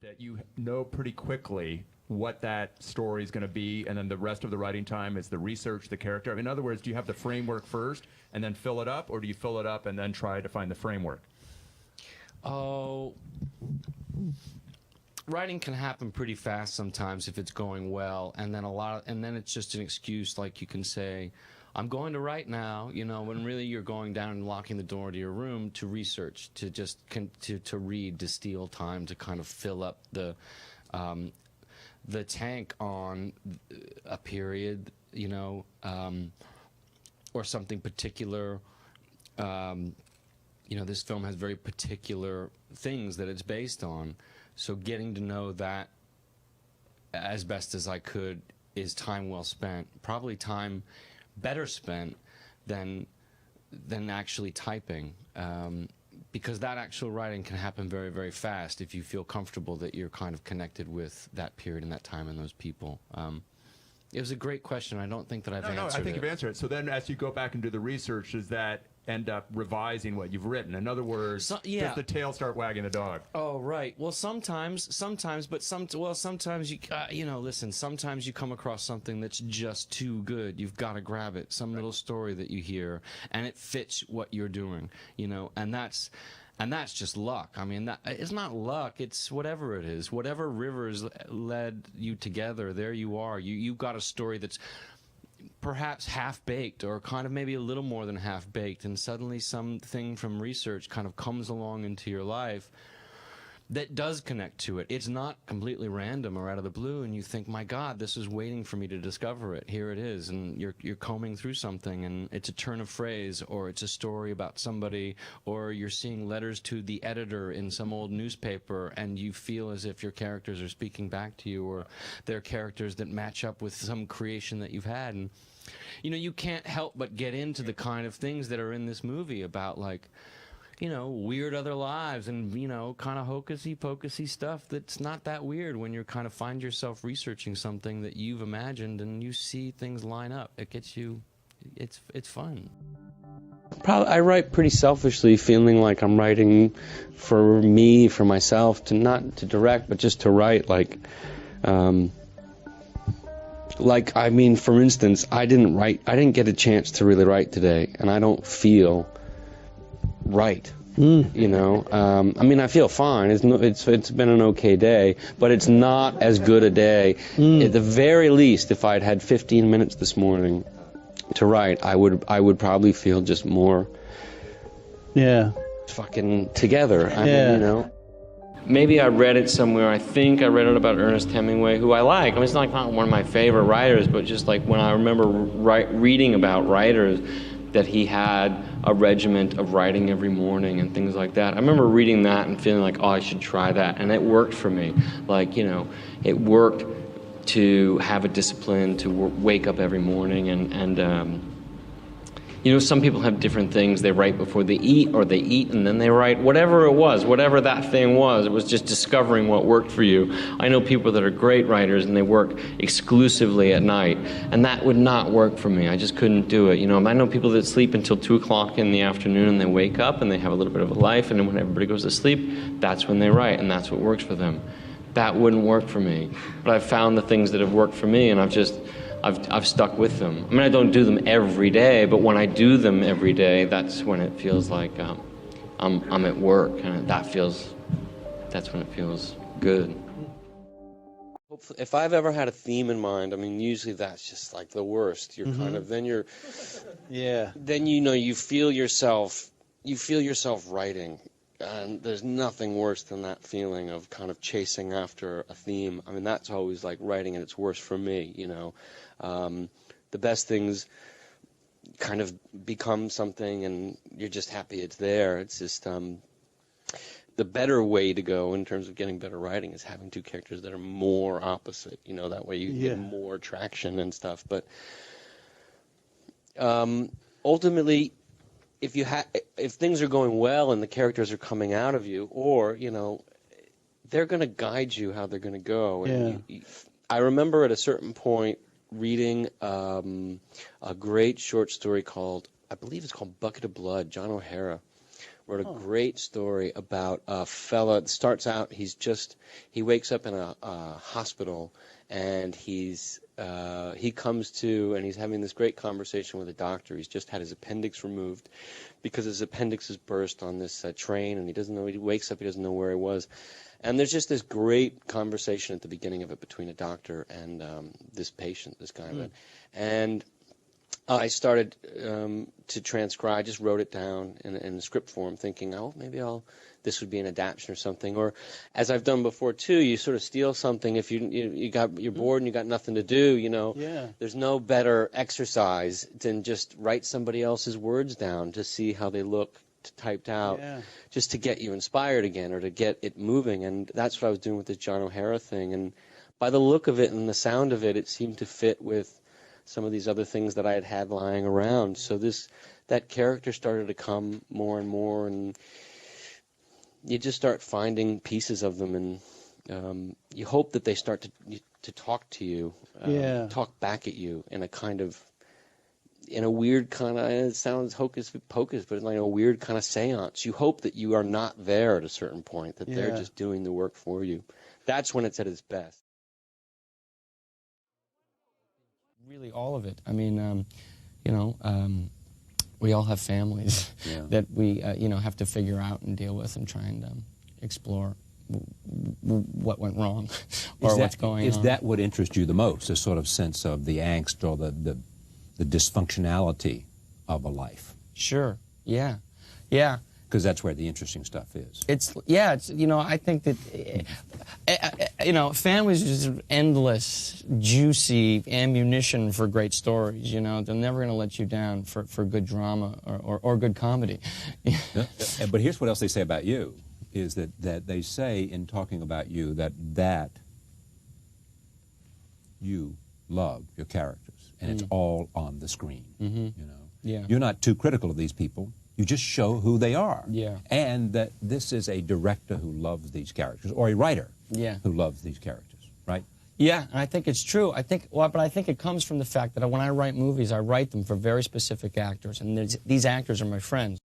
that you know pretty quickly what that story is going to be, and then the rest of the writing time is the research, the character? I mean, in other words, do you have the framework first and then fill it up, or do you fill it up and then try to find the framework? Oh, writing can happen pretty fast sometimes if it's going well, and then it's just an excuse, like you can say, I'm going to write now, you know, when really you're going down and locking the door to your room to research, to just to read, to steal time, to kind of fill up the tank on a period, you know, or something particular. You know, this film has very particular things that it's based on. So getting to know that as best as I could is time well spent. Probably time better spent than actually typing. Because that actual writing can happen very, very fast if you feel comfortable that you're kind of connected with that period and that time and those people. It was a great question. I don't think that I've answered it. No, I think you've answered it. So then as you go back and do the research, does that end up revising what you've written? In other words, does the tail start wagging the dog? Oh, right. Well, sometimes, but sometimes you know, listen, sometimes you come across something that's just too good. You've got to grab it. Some little story that you hear, and it fits what you're doing, you know, and that's just luck. I mean, it's not luck. It's whatever it is. Whatever rivers led you together, there you are. You've got a story that's perhaps half-baked, or kind of maybe a little more than half-baked, and suddenly something from research kind of comes along into your life that does connect to it. It's not completely random or out of the blue, and you think, my God, this is waiting for me to discover it. Here it is, and you're combing through something, and it's a turn of phrase, or it's a story about somebody, or you're seeing letters to the editor in some old newspaper, and you feel as if your characters are speaking back to you, or they're characters that match up with some creation that you've had. And you know, you can't help but get into the kind of things that are in this movie about, like, you know, weird other lives, and, you know, kind of hocusy-pocusy stuff that's not that weird when you kind of find yourself researching something that you've imagined and you see things line up. It gets you, it's fun. I write pretty selfishly, feeling like I'm writing for me, for myself, not to direct, but just to write, like, I mean, for instance, I didn't get a chance to really write today, and I don't feel right. You know, I mean, I feel fine. It's been an okay day, but it's not as good a day. At the very least, if I'd had 15 minutes this morning to write, I would probably feel just more fucking together. I mean, you know. Maybe I read it somewhere. I think I read it about Ernest Hemingway, who I like. I mean, it's not one of my favorite writers, but just like when I remember reading about writers, that he had a regiment of writing every morning and things like that. I remember reading that and feeling like, oh, I should try that, and it worked for me. Like, you know, it worked to have a discipline, to wake up every morning, and you know, some people have different things. They write before they eat, or they eat and then they write. Whatever it was, whatever that thing was, it was just discovering what worked for you. I know people that are great writers and they work exclusively at night, and that would not work for me. I just couldn't do it. You know, I know people that sleep until 2 o'clock in the afternoon and they wake up and they have a little bit of a life, and then when everybody goes to sleep, that's when they write, and that's what works for them. That wouldn't work for me. But I've found the things that have worked for me, and I've stuck with them. I mean, I don't do them every day, but when I do them every day, that's when it feels like I'm at work, and that's when it feels good. If I've ever had a theme in mind, I mean, usually that's just like the worst. You're kind of, then you know, you feel yourself writing. And there's nothing worse than that feeling of kind of chasing after a theme. I mean, that's always like writing at its worst for me, you know. The best things kind of become something and you're just happy it's there. It's just the better way to go in terms of getting better writing is having two characters that are more opposite, you know, that way you get more traction and stuff. But ultimately, if things are going well and the characters are coming out of you, or, you know, they're going to guide you how they're going to go. And I remember at a certain point reading a great short story called, I believe it's called Bucket of Blood, John O'Hara, wrote a great story about a fella. It starts out, he wakes up in a hospital, and he comes to, and he's having this great conversation with a doctor. He's just had his appendix removed because his appendix is burst on this train, and he doesn't know, he wakes up, he doesn't know where he was. And there's just this great conversation at the beginning of it between a doctor and this patient, this guy. And I started to transcribe. I just wrote it down in script form, thinking, oh, maybe this would be an adaptation or something. Or, as I've done before too, you sort of steal something if you're bored and you got nothing to do. Yeah. There's no better exercise than just write somebody else's words down to see how they look typed out, just to get you inspired again or to get it moving. And that's what I was doing with the John O'Hara thing. And by the look of it and the sound of it, it seemed to fit with some of these other things that I had lying around. So that character started to come more and more, and you just start finding pieces of them, and you hope that they start to talk to you, talk back at you in a weird kind of, it sounds hocus pocus, but it's like a weird kind of seance. You hope that you are not there at a certain point, that they're just doing the work for you. That's when it's at its best. Really, all of it. I mean, we all have families that we, have to figure out and deal with and try and explore what went wrong or what's going on. Is that what interests you the most, a sort of sense of the angst or the dysfunctionality of a life? Sure. Yeah. Yeah. Because that's where the interesting stuff is. It's I think that, families are just endless, juicy ammunition for great stories, They're never going to let you down for good drama or good comedy. But here's what else they say about you, is that they say in talking about you that you love your characters, and it's all on the screen, Yeah. You're not too critical of these people. You just show who they are. Yeah. And that this is a director who loves these characters, or a writer who loves these characters, right? Yeah, and I think it's true. But I think it comes from the fact that when I write movies, I write them for very specific actors, and these actors are my friends.